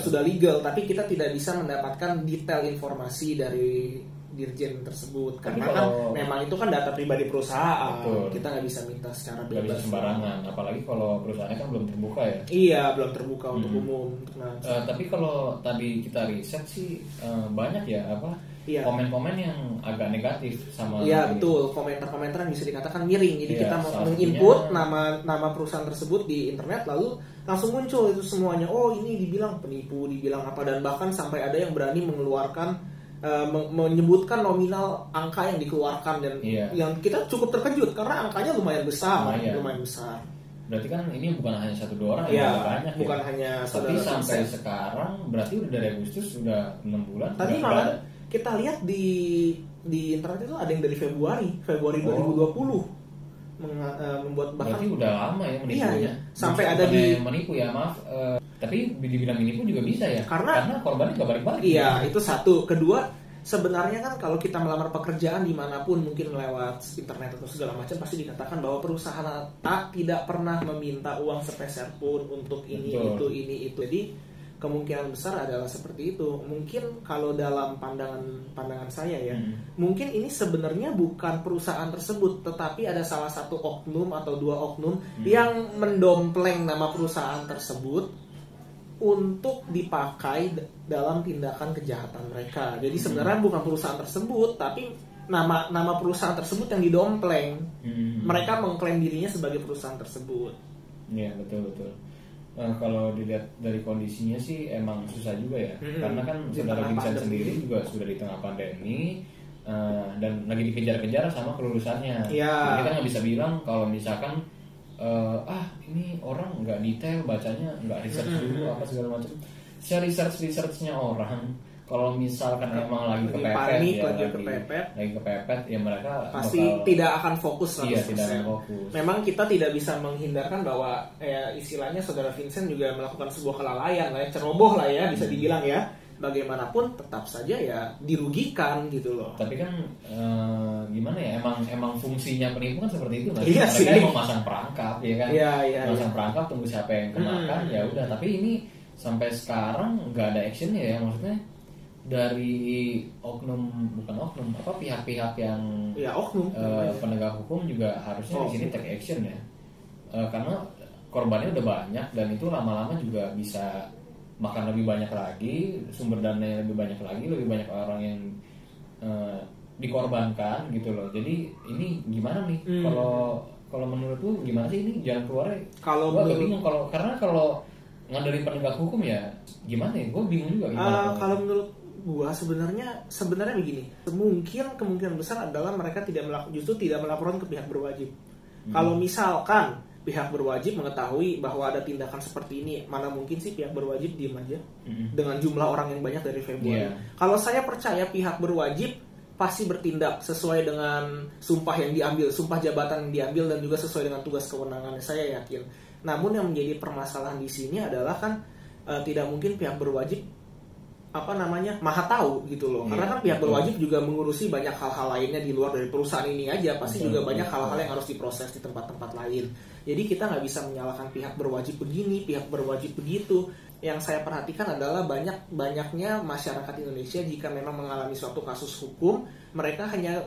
Speaker 1: sudah legal, tapi kita tidak bisa mendapatkan detail informasi dari dirjen tersebut karena kan memang itu kan data pribadi perusahaan. Betul. Kita nggak bisa minta secara bebas,
Speaker 2: bisa sembarangan, apalagi kalau perusahaannya kan belum terbuka ya.
Speaker 1: Iya, belum terbuka untuk umum.
Speaker 2: Tapi kalau tadi kita riset sih banyak ya komen-komen yang agak negatif sama.
Speaker 1: Iya, betul. Komentar-komentar yang bisa dikatakan miring. Jadi kita mau menginput nama perusahaan tersebut di internet, lalu langsung muncul itu semuanya. Oh, ini dibilang penipu, dibilang apa, dan bahkan sampai ada yang berani mengeluarkan menyebutkan nominal angka yang dikeluarkan, dan yang kita cukup terkejut karena angkanya lumayan besar.
Speaker 2: Berarti kan ini bukan hanya 1-2 orang, banyak.
Speaker 1: Bukan hanya
Speaker 2: tapi sampai sekarang berarti udah dari Agustus sudah 6 bulan.
Speaker 1: Tadi malah kita lihat di internet itu ada yang dari Februari 2020 membuat, bahkan
Speaker 2: berarti udah lama ya menipunya.
Speaker 1: Sampai ada di
Speaker 2: menipu ya, maaf. Tapi dibilang ini pun juga bisa ya, karena korbannya nggak balik-balik.
Speaker 1: Iya, itu satu. Kedua, sebenarnya kan kalau kita melamar pekerjaan dimanapun, mungkin lewat internet atau segala macam, pasti dikatakan bahwa perusahaan tidak pernah meminta uang sepeser pun untuk ini,
Speaker 2: Betul.
Speaker 1: itu. Jadi kemungkinan besar adalah seperti itu. Mungkin kalau dalam pandangan saya ya, mungkin ini sebenarnya bukan perusahaan tersebut, tetapi ada salah satu oknum atau dua oknum yang mendompleng nama perusahaan tersebut untuk dipakai dalam tindakan kejahatan mereka. Jadi sebenarnya bukan perusahaan tersebut, tapi nama perusahaan tersebut yang didompleng. Mereka mengklaim dirinya sebagai perusahaan tersebut.
Speaker 2: Iya, betul. Kalau dilihat dari kondisinya sih emang susah juga ya, karena kan saudara Vincent sendiri juga sudah di tengah pandemi dan lagi dikejar-kejar sama kelulusannya. Jadi kita nggak bisa bilang kalau misalkan ini orang nggak detail bacanya, nggak research dulu apa segala macam. Saya researchnya orang, kalau misalkan emang lagi kepepet ya mereka
Speaker 1: pasti tidak akan fokus 100%.
Speaker 2: Iya, tidak akan fokus.
Speaker 1: Memang kita tidak bisa menghindarkan bahwa istilahnya saudara Vincent juga melakukan sebuah kelalaian lah ya, ceroboh lah ya bisa dibilang ya. Bagaimanapun tetap saja ya dirugikan gitu loh.
Speaker 2: Tapi kan gimana ya, emang fungsinya penipu kan seperti itu.
Speaker 1: Iya
Speaker 2: mereka
Speaker 1: sih.
Speaker 2: mau masang perangkap ya kan. Masang perangkap tunggu siapa yang kemakan ya udah. Tapi ini sampai sekarang nggak ada actionnya ya, maksudnya dari pihak-pihak yang penegak hukum juga harusnya di sini take action ya. Karena korbannya udah banyak dan itu lama-lama juga bisa makan lebih banyak lagi, sumber dana lebih banyak lagi, lebih banyak orang yang dikorbankan gitu loh. Jadi ini gimana nih? Kalau menurut lu gimana sih ini jalan keluarnya?
Speaker 1: Kalau
Speaker 2: gue agak bingung karena kalau ngandelin penegak hukum ya gimana ya? Gue bingung juga gimana.
Speaker 1: Kalau menurut gua sebenarnya begini, kemungkinan besar adalah mereka justru tidak melaporkan ke pihak berwajib. Kalau misalkan pihak berwajib mengetahui bahwa ada tindakan seperti ini, mana mungkin sih pihak berwajib diem aja dengan jumlah orang yang banyak dari Februari. Kalau saya percaya pihak berwajib pasti bertindak sesuai dengan sumpah yang diambil, sumpah jabatan yang diambil, dan juga sesuai dengan tugas kewenangannya, saya yakin. Namun yang menjadi permasalahan di sini adalah kan tidak mungkin pihak berwajib maha tahu gitu loh. Karena kan pihak berwajib juga mengurusi banyak hal-hal lainnya di luar dari perusahaan ini aja. Pasti juga banyak hal-hal yang harus diproses di tempat-tempat lain. Jadi kita nggak bisa menyalahkan pihak berwajib begini, pihak berwajib begitu. Yang saya perhatikan adalah banyaknya masyarakat Indonesia jika memang mengalami suatu kasus hukum, mereka hanya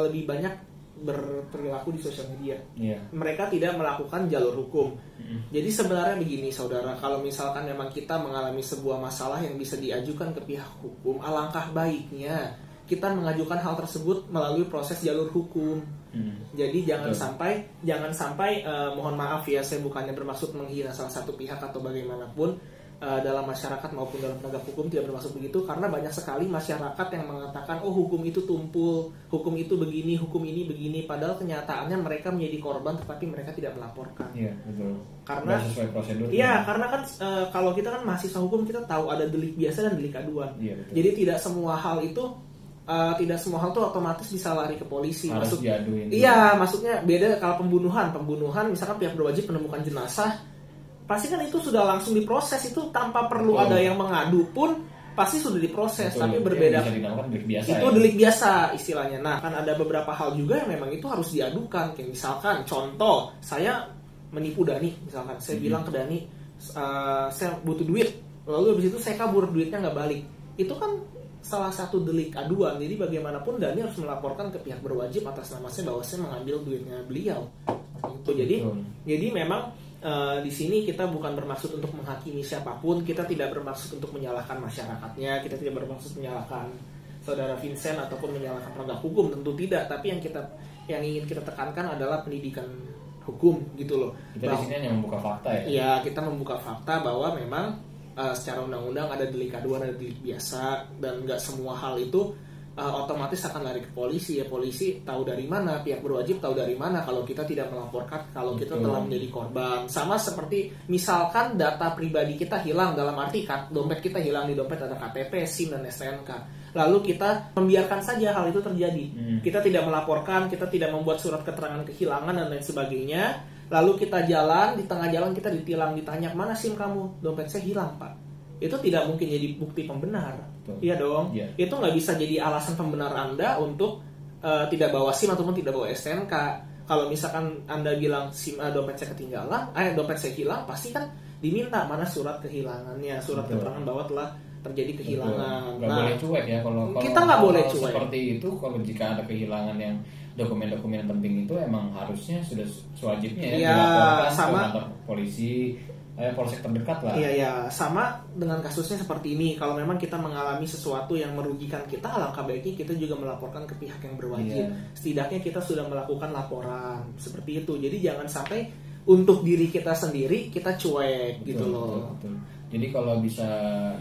Speaker 1: lebih banyak berperilaku di sosial media. Mereka tidak melakukan jalur hukum. Jadi sebenarnya begini saudara, kalau misalkan memang kita mengalami sebuah masalah yang bisa diajukan ke pihak hukum, alangkah baiknya kita mengajukan hal tersebut melalui proses jalur hukum. Jadi jangan sampai mohon maaf ya, saya bukannya bermaksud menghina salah satu pihak atau bagaimanapun, dalam masyarakat maupun dalam penegak hukum tidak bermaksud begitu, karena banyak sekali masyarakat yang mengatakan hukum itu tumpul, hukum itu begini, hukum ini begini, padahal kenyataannya mereka menjadi korban tetapi mereka tidak melaporkan.
Speaker 2: Iya, betul.
Speaker 1: Karena
Speaker 2: sesuai prosedur.
Speaker 1: Iya, karena kan kalau kita kan mahasiswa hukum, kita tahu ada delik biasa dan delik aduan.
Speaker 2: Iya, betul.
Speaker 1: Jadi tidak semua hal itu otomatis bisa lari ke polisi.
Speaker 2: Harus diaduin.
Speaker 1: Iya, maksudnya beda kalau pembunuhan misalkan pihak berwajib menemukan jenazah, pasti kan itu sudah langsung diproses, itu tanpa perlu ada yang mengadu pun pasti sudah diproses. Tapi berbeda
Speaker 2: delik biasa,
Speaker 1: itu delik biasa istilahnya. Nah kan ada beberapa hal juga yang memang itu harus diadukan. Kayak misalkan contoh, saya menipu Dani, misalkan saya bilang ke Dani saya butuh duit, lalu habis itu saya kabur, duitnya nggak balik, itu kan salah satu delik aduan. Jadi bagaimanapun Dani harus melaporkan ke pihak berwajib atas nama saya bahwa saya mengambil duitnya beliau. Itu jadi memang di sini kita bukan bermaksud untuk menghakimi siapapun, kita tidak bermaksud untuk menyalahkan masyarakatnya, kita tidak bermaksud menyalahkan saudara Vincent ataupun menyalahkan penegak hukum, tentu tidak. Tapi yang ingin kita tekankan adalah pendidikan hukum gitu loh.
Speaker 2: Kita di sini hanya membuka fakta ya.
Speaker 1: Iya, kita membuka fakta bahwa memang secara undang-undang ada delik aduan, ada delik biasa, dan nggak semua hal itu otomatis akan lari ke polisi. Ya polisi tahu dari mana, pihak berwajib tahu dari mana kalau kita tidak melaporkan, kalau kita telah menjadi korban. Sama seperti misalkan data pribadi kita hilang, dalam arti dompet kita hilang, di dompet ada KTP, SIM, dan STNK. lalu kita membiarkan saja hal itu terjadi. Kita tidak melaporkan, kita tidak membuat surat keterangan kehilangan dan lain sebagainya. Lalu kita jalan, di tengah jalan kita ditilang, ditanya, mana SIM kamu? Dompet saya hilang, Pak. Itu tidak mungkin jadi bukti pembenar. Iya dong. Itu nggak bisa jadi alasan pembenar Anda untuk tidak bawa SIM ataupun tidak bawa STNK. Kalau misalkan Anda bilang SIM dompet saya ketinggalan, dompet saya hilang, pasti kan diminta mana surat kehilangannya, surat keterangan bahwa telah terjadi kehilangan.
Speaker 2: Nggak boleh cuek ya kalau
Speaker 1: kita nggak boleh cuek.
Speaker 2: Seperti itu, kalau jika ada kehilangan yang dokumen-dokumen penting itu emang harusnya sudah sewajibnya ya dilaporkan
Speaker 1: sama
Speaker 2: ke kantor polisi, polsek terdekat lah.
Speaker 1: Iya, sama dengan kasusnya seperti ini. Kalau memang kita mengalami sesuatu yang merugikan kita, alangkah baiknya kita juga melaporkan ke pihak yang berwajib. Setidaknya kita sudah melakukan laporan seperti itu. Jadi jangan sampai untuk diri kita sendiri kita cuek, gitu loh.
Speaker 2: Betul. Jadi kalau bisa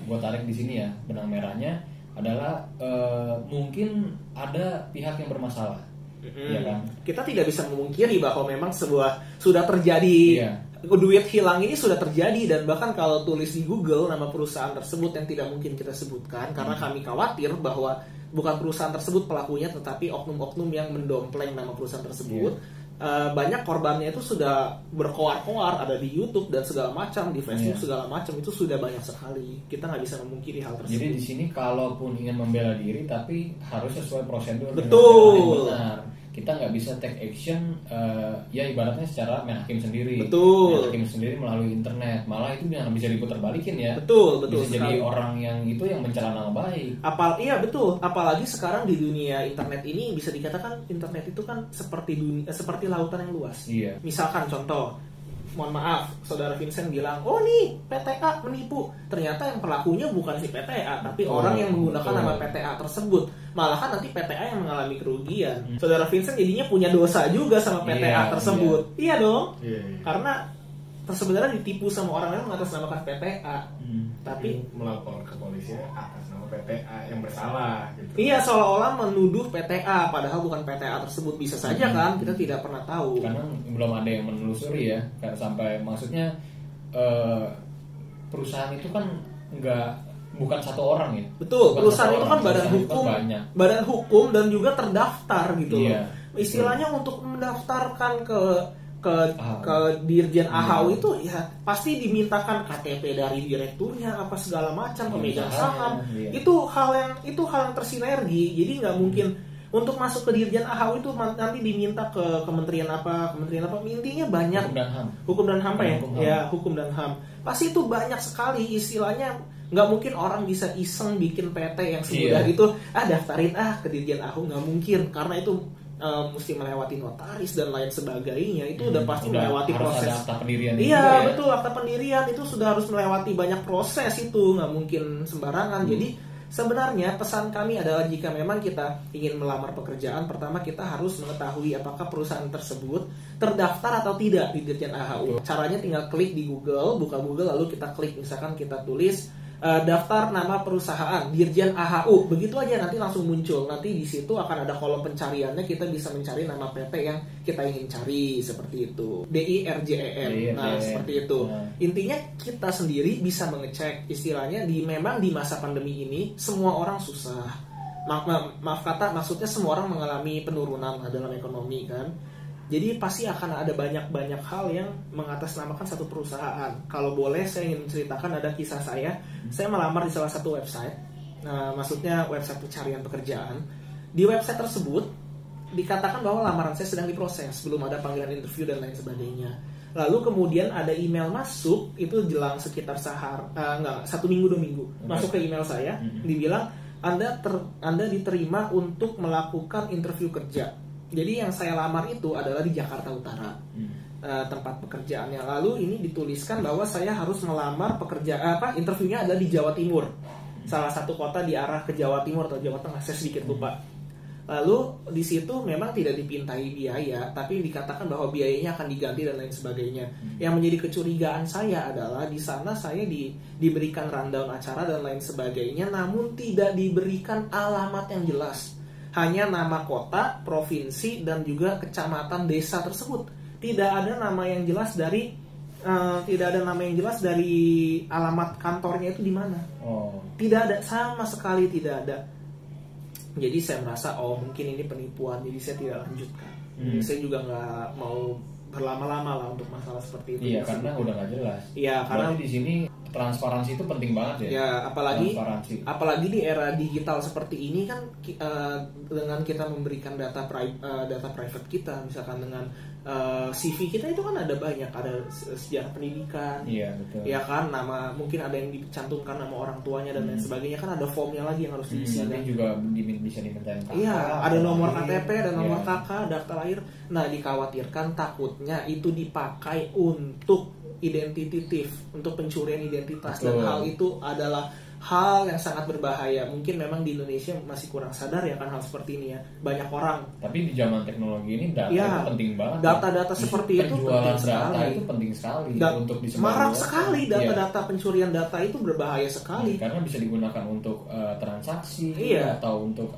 Speaker 2: gue tarik di sini ya, benang merahnya adalah mungkin ada pihak yang bermasalah, ya kan?
Speaker 1: Kita tidak bisa memungkiri bahwa memang sudah terjadi, duit hilang ini sudah terjadi, dan bahkan kalau tulis di Google nama perusahaan tersebut yang tidak mungkin kita sebutkan karena kami khawatir bahwa bukan perusahaan tersebut pelakunya, tetapi oknum-oknum yang mendompleng nama perusahaan tersebut. Banyak korbannya itu sudah berkoar-koar, ada di YouTube dan segala macam, di Facebook segala macam, itu sudah banyak sekali. Kita nggak bisa memungkiri hal tersebut.
Speaker 2: Jadi di sini kalaupun ingin membela diri, tapi harus sesuai prosedur.
Speaker 1: Betul.
Speaker 2: Benar. Kita nggak bisa take action, ya ibaratnya secara main hakim sendiri.
Speaker 1: Betul.
Speaker 2: Main hakim sendiri melalui internet, malah itu bisa diputar balikin ya.
Speaker 1: Betul
Speaker 2: bisa
Speaker 1: sekali.
Speaker 2: jadi orang yang itu yang mencela nama baik.
Speaker 1: Iya betul. Apalagi sekarang di dunia internet ini bisa dikatakan internet itu kan seperti lautan yang luas.
Speaker 2: Iya.
Speaker 1: Misalkan contoh, mohon maaf, saudara Vincent bilang, oh nih PTA menipu. Ternyata yang pelakunya bukan si PTA, tapi orang yang menggunakan nama PTA tersebut. Malahan nanti PTA yang mengalami kerugian. Saudara Vincent jadinya punya dosa juga sama PTA tersebut. Iya dong. Karena sebenarnya ditipu sama orang yang mengatasnamakan PTA. Tapi
Speaker 3: melapor ke polisi atas nama PTA yang bersalah gitu.
Speaker 1: Iya, seolah-olah menuduh PTA padahal bukan PTA tersebut. Bisa saja kan, kita tidak pernah tahu.
Speaker 2: Karena belum ada yang menelusuri ya, kayak sampai maksudnya perusahaan itu kan bukan satu orang ya.
Speaker 1: Betul,
Speaker 2: bukan
Speaker 1: perusahaan itu kan badan hukum dan juga terdaftar gitu. Istilahnya untuk mendaftarkan ke Dirjen AHU itu ya pasti dimintakan KTP dari direkturnya apa segala macam, pemegang saham. Itu hal yang tersinergi. Jadi nggak mungkin untuk masuk ke Dirjen AHU itu nanti diminta ke kementerian apa, intinya banyak. Hukum dan HAM ya, hukum dan HAM. Pasti itu banyak sekali, istilahnya nggak mungkin orang bisa iseng bikin PT yang semudah gitu, daftarin ke Dirjen AHU, nggak mungkin, karena itu mesti melewati notaris dan lain sebagainya. Itu udah pasti melewati proses.
Speaker 2: Ada akta pendirian.
Speaker 1: Iya betul, akta pendirian itu sudah harus melewati banyak proses, itu nggak mungkin sembarangan. Jadi sebenarnya pesan kami adalah jika memang kita ingin melamar pekerjaan, pertama kita harus mengetahui apakah perusahaan tersebut terdaftar atau tidak di Dirjen AHU. Caranya tinggal klik di Google, buka Google lalu kita klik, misalkan kita tulis daftar nama perusahaan Dirjen AHU, begitu aja nanti langsung muncul. Nanti di situ akan ada kolom pencariannya, kita bisa mencari nama PT yang kita ingin cari, seperti itu. DIRJEN. Nah, seperti itu. Intinya kita sendiri bisa mengecek, istilahnya memang di masa pandemi ini semua orang susah. Maksudnya semua orang mengalami penurunan dalam ekonomi kan. Jadi pasti akan ada banyak hal yang mengatasnamakan satu perusahaan. Kalau boleh saya ingin menceritakan ada kisah saya melamar di salah satu website. Nah, maksudnya website pencarian pekerjaan. Di website tersebut dikatakan bahwa lamaran saya sedang diproses, belum ada panggilan interview dan lain sebagainya. Lalu kemudian ada email masuk, itu jelang sekitar 1 minggu 2 minggu. Masuk ke email saya, dibilang Anda diterima untuk melakukan interview kerja. Jadi yang saya lamar itu adalah di Jakarta Utara, tempat pekerjaannya. Lalu ini dituliskan bahwa saya harus melamar interviewnya adalah di Jawa Timur, salah satu kota di arah ke Jawa Timur atau Jawa Tengah, saya sedikit lupa. Lalu di situ memang tidak dipintai biaya, tapi dikatakan bahwa biayanya akan diganti dan lain sebagainya. Yang menjadi kecurigaan saya adalah di sana saya diberikan rundown acara dan lain sebagainya, namun tidak diberikan alamat yang jelas. Hanya nama kota, provinsi, dan juga kecamatan desa tersebut. Tidak ada nama yang jelas dari alamat kantornya itu di mana. Tidak ada, sama sekali tidak ada. Jadi saya merasa mungkin ini penipuan, jadi saya tidak lanjutkan. Saya juga nggak mau berlama-lama lah untuk masalah seperti itu.
Speaker 2: Iya, karena udah nggak jelas.
Speaker 1: Iya, karena
Speaker 2: di sini transparansi itu penting banget ya.
Speaker 1: Ya,
Speaker 2: Transparansi.
Speaker 1: apalagi di era digital seperti ini kan, dengan kita memberikan data private kita, misalkan dengan CV kita itu kan ada banyak, ada sejarah pendidikan.
Speaker 2: Iya, betul.
Speaker 1: Ya kan, nama, mungkin ada yang dicantumkan nama orang tuanya dan lain sebagainya, kan ada formnya lagi yang harus diisi.
Speaker 2: Nanti juga bisa dimintain kakak.
Speaker 1: Iya, ada nomor KTP, ada nomor
Speaker 2: Iya.
Speaker 1: kakak, daftar lahir. Nah, dikhawatirkan takutnya itu dipakai untuk identitatif, untuk pencurian identitas. Dan
Speaker 2: Betul.
Speaker 1: hal itu adalah hal yang sangat berbahaya. Mungkin memang di Indonesia masih kurang sadar ya kan hal seperti ini ya. Banyak orang.
Speaker 2: Tapi di zaman teknologi ini data
Speaker 1: Ya,
Speaker 2: itu penting banget.
Speaker 1: data-data
Speaker 2: Justru
Speaker 1: seperti itu
Speaker 2: penjualan
Speaker 1: penting
Speaker 2: data
Speaker 1: sekali.
Speaker 2: itu penting sekali untuk
Speaker 1: Marak
Speaker 2: disebarluaskan.
Speaker 1: sekali
Speaker 2: Iya.
Speaker 1: data-data pencurian data itu berbahaya sekali.
Speaker 2: Karena bisa digunakan untuk transaksi
Speaker 1: Iya.
Speaker 2: atau untuk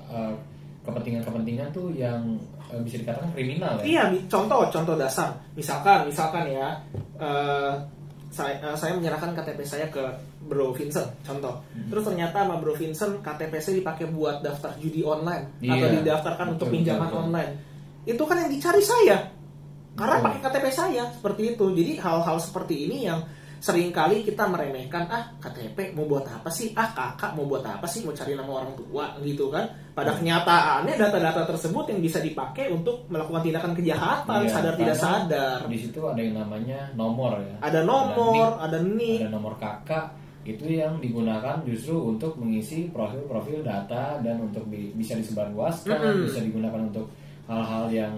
Speaker 2: kepentingan-kepentingan tuh yang bisa dikatakan kriminal ya.
Speaker 1: Iya, contoh dasar. Misalkan ya, saya menyerahkan KTP saya ke Bro Vincent, contoh. Terus ternyata sama Bro Vincent KTP saya dipakai buat daftar judi online atau
Speaker 2: Iya,
Speaker 1: didaftarkan untuk
Speaker 2: betul,
Speaker 1: pinjaman
Speaker 2: betul.
Speaker 1: online. Itu kan yang dicari saya. Karena
Speaker 2: Betul.
Speaker 1: pakai KTP saya seperti itu. Jadi hal-hal seperti ini yang seringkali kita meremehkan, KTP mau buat apa sih? Kakak mau buat apa sih? Mau cari nama orang tua gitu kan. Pada kenyataannya data-data tersebut yang bisa dipakai untuk melakukan tindakan kejahatan,
Speaker 2: Iya,
Speaker 1: sadar tidak
Speaker 2: karena
Speaker 1: sadar.
Speaker 2: Di situ ada yang namanya nomor ya.
Speaker 1: Ada nomor, ada
Speaker 2: NIK,
Speaker 1: NIK.
Speaker 2: ada nomor kakak, itu yang digunakan justru untuk mengisi profil-profil data dan untuk bisa disebarluaskan, bisa digunakan untuk hal-hal yang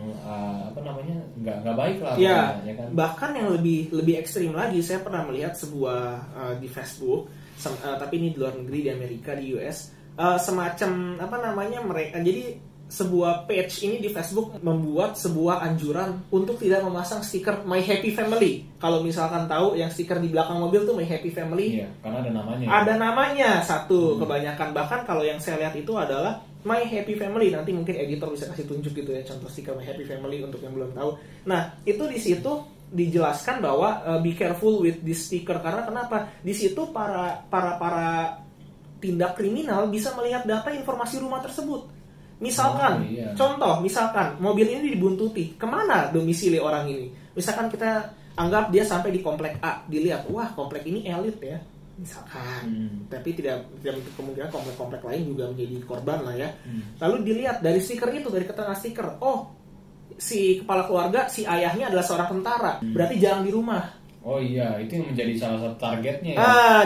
Speaker 2: nggak baik lah.
Speaker 1: Ya,
Speaker 2: ya kan?
Speaker 1: bahkan yang lebih ekstrim lagi, saya pernah melihat sebuah di Facebook, tapi ini di luar negeri, di Amerika, di US, semacam mereka, jadi sebuah page ini di Facebook membuat sebuah anjuran untuk tidak memasang stiker My Happy Family. Kalau misalkan tahu yang stiker di belakang mobil tuh My Happy Family,
Speaker 2: Iya, karena ada namanya.
Speaker 1: ada namanya satu. Kebanyakan bahkan kalau yang saya lihat itu adalah My Happy Family. Nanti mungkin editor bisa kasih tunjuk gitu ya, contoh stiker My Happy Family untuk yang belum tahu. Nah, itu di situ dijelaskan bahwa be careful with this sticker, karena kenapa? Di situ para tindak kriminal bisa melihat data informasi rumah tersebut. Misalkan, contoh, misalkan mobil ini dibuntuti, kemana domisili orang ini? Misalkan kita anggap dia sampai di komplek A, dilihat, wah komplek ini elit ya, misalkan. Tapi tidak menutup kemungkinan komplek-komplek lain juga menjadi korban lah ya. Lalu dilihat dari stiker itu, dari keterangan stiker, si kepala keluarga, si ayahnya adalah seorang tentara, berarti jarang di rumah.
Speaker 2: Oh iya, itu yang menjadi salah satu targetnya.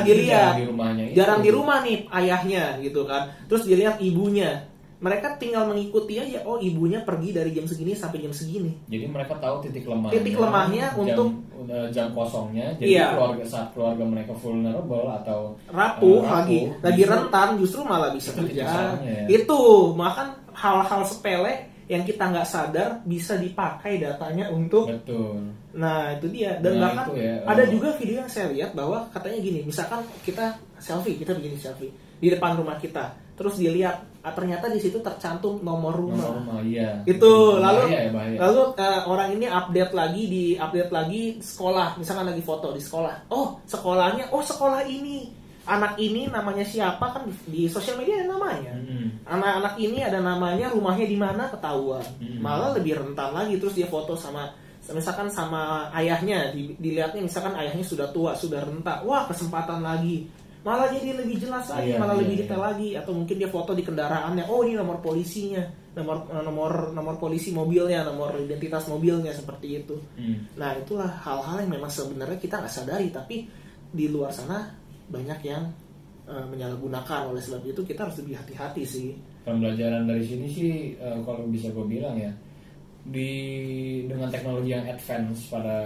Speaker 1: Dilihat
Speaker 2: jarang di rumahnya.
Speaker 1: Jarang di rumah nih ayahnya gitu kan. Terus dilihat ibunya. Mereka tinggal mengikuti aja, ibunya pergi dari jam segini sampai jam segini.
Speaker 2: Jadi mereka tahu titik
Speaker 1: lemahnya untuk
Speaker 2: jam kosongnya. Jadi
Speaker 1: iya.
Speaker 2: saat keluarga mereka vulnerable atau
Speaker 1: rapuh lagi rentan, justru malah bisa terjadi. Itu bahkan hal-hal sepele yang kita nggak sadar bisa dipakai datanya untuk.
Speaker 2: Betul.
Speaker 1: Nah itu dia. Dan bahkan ada juga video yang saya lihat bahwa katanya gini, misalkan kita begini selfie di depan rumah kita, terus dilihat ternyata di situ tercantum nomor rumah.
Speaker 2: Iya.
Speaker 1: Itu
Speaker 2: bahaya.
Speaker 1: lalu orang ini update lagi sekolah, misalkan lagi foto di sekolah. Sekolahnya, sekolah ini. Anak ini namanya siapa, kan di sosial media ada namanya. Anak-anak ini ada namanya, rumahnya di mana ketahuan. Malah lebih rentan lagi. Terus dia foto misalkan sama ayahnya, dilihatnya misalkan ayahnya sudah tua, sudah renta. Wah, kesempatan lagi. Malah jadi lebih jelas lagi, lebih detail lagi. Atau mungkin dia foto di kendaraannya, ini nomor polisinya, nomor polisi mobilnya, nomor identitas mobilnya, seperti itu. Nah itulah hal-hal yang memang sebenarnya kita nggak sadari, tapi di luar sana banyak yang menyalahgunakan. Oleh sebab itu kita harus lebih hati-hati sih.
Speaker 2: Pembelajaran dari sini sih kalau bisa gue bilang ya, dengan teknologi yang advance pada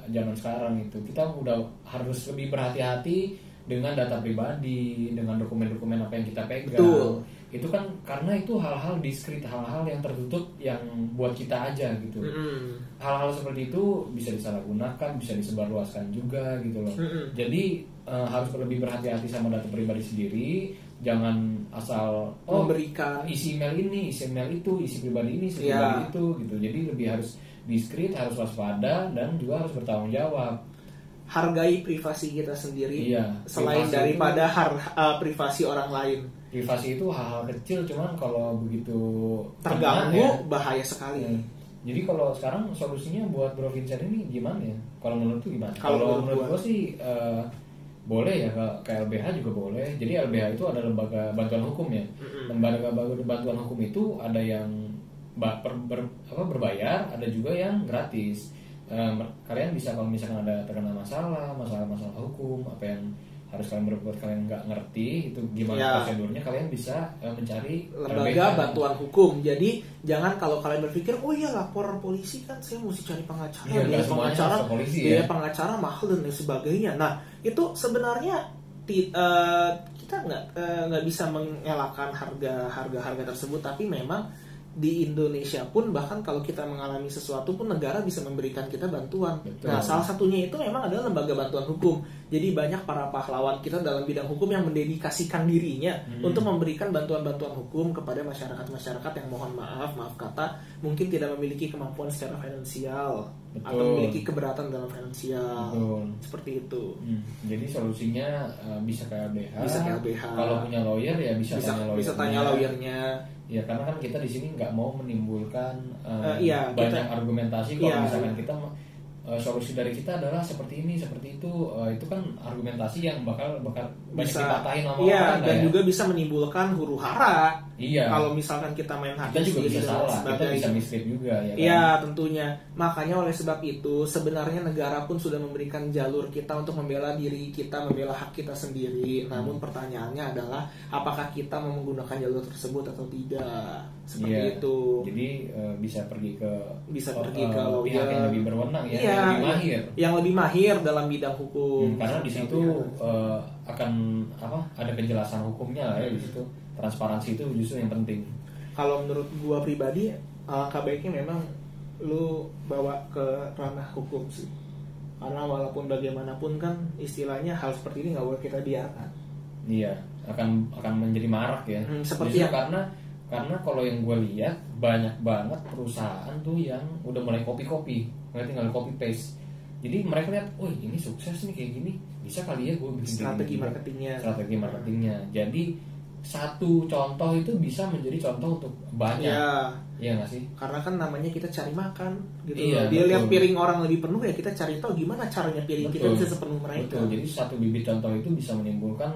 Speaker 2: zaman sekarang itu, kita udah harus lebih berhati-hati dengan data pribadi, dengan dokumen-dokumen apa yang kita pegang.
Speaker 1: Betul.
Speaker 2: Itu kan karena itu hal-hal diskret, hal-hal yang tertutup yang buat kita aja gitu. Hal-hal seperti itu bisa disalahgunakan, bisa disebarluaskan juga gitu loh. Jadi harus lebih berhati-hati sama data pribadi sendiri. Jangan asal
Speaker 1: memberikan
Speaker 2: isi email ini, isi email itu, isi pribadi ini, isi pribadi itu gitu. Jadi lebih harus diskret, harus waspada, dan juga harus bertanggung jawab.
Speaker 1: hargai privasi kita sendiri,
Speaker 2: Iya,
Speaker 1: selain
Speaker 2: privasi
Speaker 1: daripada privasi orang lain.
Speaker 2: Privasi itu hal-hal kecil, cuman kalau begitu
Speaker 1: Terganggu
Speaker 2: ya,
Speaker 1: bahaya sekali.
Speaker 2: Jadi kalau sekarang solusinya buat Bro Vincent ini gimana ya? Kalau menurut tuh gimana? Kalau menurut gua sih boleh ya, ke LBH juga boleh. Jadi LBH itu ada lembaga bantuan hukum ya. Lembaga bantuan hukum itu ada yang berbayar, ada juga yang gratis. Kalian bisa kalau misalkan ada terkena masalah hukum, apa yang harus kalian berbuat kalian nggak ngerti itu gimana prosedurnya, kalian bisa mencari
Speaker 1: lembaga bantuan hukum. Jadi jangan kalau kalian berpikir oh iya lapor polisi kan saya mesti cari pengacara, biaya pengacara mahal dan lain sebagainya. Nah itu sebenarnya kita nggak bisa mengelakkan harga tersebut, tapi memang di Indonesia pun bahkan kalau kita mengalami sesuatu pun negara bisa memberikan kita bantuan. Betul. Nah salah satunya itu memang adalah lembaga bantuan hukum. Jadi banyak para pahlawan kita dalam bidang hukum yang mendedikasikan dirinya untuk memberikan bantuan-bantuan hukum kepada masyarakat yang mohon maaf kata mungkin tidak memiliki kemampuan secara finansial. Betul. Atau memiliki keberatan dalam finansial. Betul. Seperti itu.
Speaker 2: Jadi solusinya bisa ke LBH.
Speaker 1: LBH.
Speaker 2: Kalau punya lawyer ya bisa
Speaker 1: tanya lawyernya.
Speaker 2: Ya karena kan kita di sini nggak mau menimbulkan banyak argumentasi kalau misalkan kita solusi dari kita adalah seperti ini seperti itu kan argumentasi yang bakal banyak dipatahin sama orang
Speaker 1: dan juga bisa menimbulkan huru hara.
Speaker 2: Iya.
Speaker 1: Kalau misalkan kita main hati
Speaker 2: kita juga bisa salah, kita bisa mislead juga ya kan?
Speaker 1: Iya tentunya. Makanya oleh sebab itu sebenarnya negara pun sudah memberikan jalur kita untuk membela diri kita, membela hak kita sendiri. Namun pertanyaannya adalah apakah kita mau menggunakan jalur tersebut atau tidak? Seperti itu.
Speaker 2: Jadi bisa pergi ke
Speaker 1: lawyer
Speaker 2: pihak yang lebih berwenang ya, yang lebih mahir.
Speaker 1: Yang lebih mahir dalam bidang hukum.
Speaker 2: Karena di situ akan ada kejelasan hukumnya lah ya di situ. Transparansi itu justru yang penting.
Speaker 1: Kalau menurut gua pribadi, baiknya memang lu bawa ke ranah hukum sih. Karena walaupun bagaimanapun kan istilahnya hal seperti ini nggak boleh kita biarkan.
Speaker 2: Iya, akan menjadi marak ya. Seperti karena kalau yang gue lihat banyak banget perusahaan tuh yang udah mulai copy, mereka tinggal copy paste. Jadi mereka lihat, oh ini sukses nih kayak gini, bisa kali ya gue bikin
Speaker 1: strategi
Speaker 2: marketingnya. Jadi satu contoh itu bisa menjadi contoh untuk banyak. Iya nggak sih?
Speaker 1: Karena kan namanya kita cari makan gitu. Dia lihat piring orang lebih penuh ya kita cari tahu gimana caranya piring kita bisa sepenuh mereka.
Speaker 2: Betul. Jadi satu bibit contoh itu bisa menimbulkan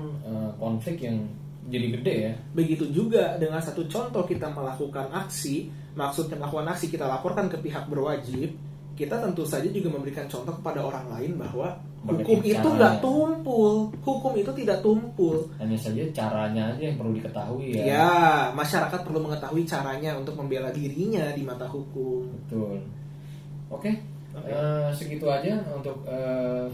Speaker 2: konflik yang jadi gede ya.
Speaker 1: Begitu juga dengan satu contoh kita melakukan aksi, maksudnya melakukan aksi kita laporkan ke pihak berwajib, kita tentu saja juga memberikan contoh kepada orang lain bahwa hukum itu nggak tumpul, hukum itu tidak tumpul.
Speaker 2: Hanya saja caranya aja yang perlu diketahui ya.
Speaker 1: Ya, masyarakat perlu mengetahui caranya untuk membela dirinya di mata hukum.
Speaker 2: Betul. Oke. Segitu aja untuk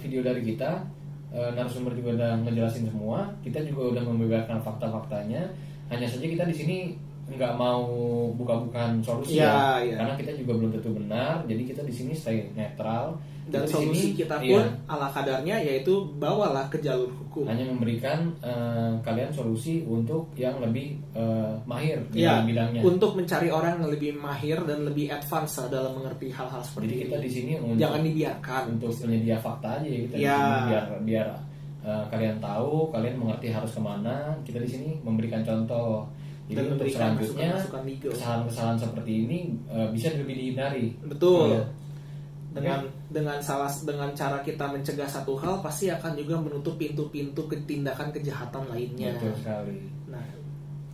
Speaker 2: video dari kita. Narasumber juga udah ngejelasin semua. Kita juga udah membeberkan fakta-faktanya. Hanya saja kita di sini nggak mau buka-bukaan solusi karena kita juga belum tentu benar. Jadi kita di sini stay netral.
Speaker 1: Dan solusi kita pun ala kadarnya yaitu bawalah ke jalur hukum.
Speaker 2: Hanya memberikan kalian solusi untuk yang lebih mahir di bidangnya.
Speaker 1: Untuk mencari orang yang lebih mahir dan lebih advance dalam mengerti hal-hal seperti
Speaker 2: ini. Jadi kita di sini
Speaker 1: jangan dibiarkan
Speaker 2: untuk penyedia fakta aja kita di sini biar kalian tahu, kalian mengerti harus kemana. Kita di sini memberikan contoh. Jadi untuk selanjutnya kesalahan-kesalahan seperti ini bisa lebih dihindari.
Speaker 1: Betul. Dengan cara kita mencegah satu hal pasti akan juga menutup pintu-pintu tindakan kejahatan lainnya.
Speaker 2: Betul sekali.
Speaker 1: Nah,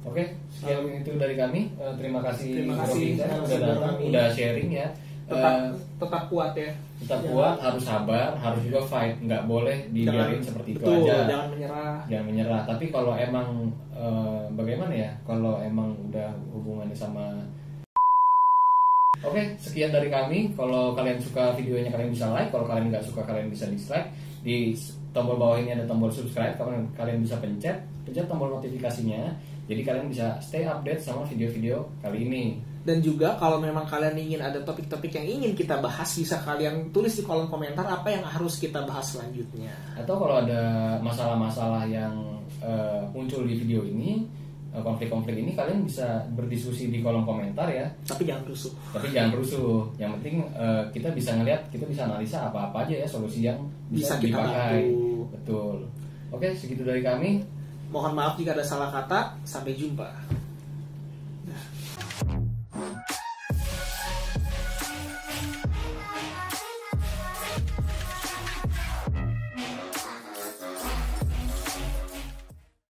Speaker 2: oke, sekian itu dari kami. Terima kasih sudah datang, udah sharing ya.
Speaker 1: Tetap kuat ya.
Speaker 2: Tetap kuat, harus sabar, harus juga fight. Nggak boleh dibiarin seperti itu aja. Jangan menyerah. Tapi kalau emang bagaimana ya? Kalau emang udah hubungannya sama Oke, sekian dari kami. Kalau kalian suka videonya kalian bisa like, kalau kalian nggak suka kalian bisa dislike. Di tombol bawah ini ada tombol subscribe, kalian bisa pencet tombol notifikasinya. Jadi kalian bisa stay update sama video-video kali ini.
Speaker 1: Dan juga kalau memang kalian ingin ada topik-topik yang ingin kita bahas, bisa kalian tulis di kolom komentar apa yang harus kita bahas selanjutnya.
Speaker 2: Atau kalau ada masalah-masalah yang muncul di video ini, konflik-konflik ini kalian bisa berdiskusi di kolom komentar ya.
Speaker 1: Tapi jangan rusuh.
Speaker 2: Tapi jangan rusuh. Yang penting kita bisa ngelihat, kita bisa analisa apa-apa aja ya solusi yang bisa
Speaker 1: kita
Speaker 2: dipakai.
Speaker 1: bantu.
Speaker 2: Betul. Oke, segitu dari kami.
Speaker 1: Mohon maaf jika ada salah kata. Sampai jumpa.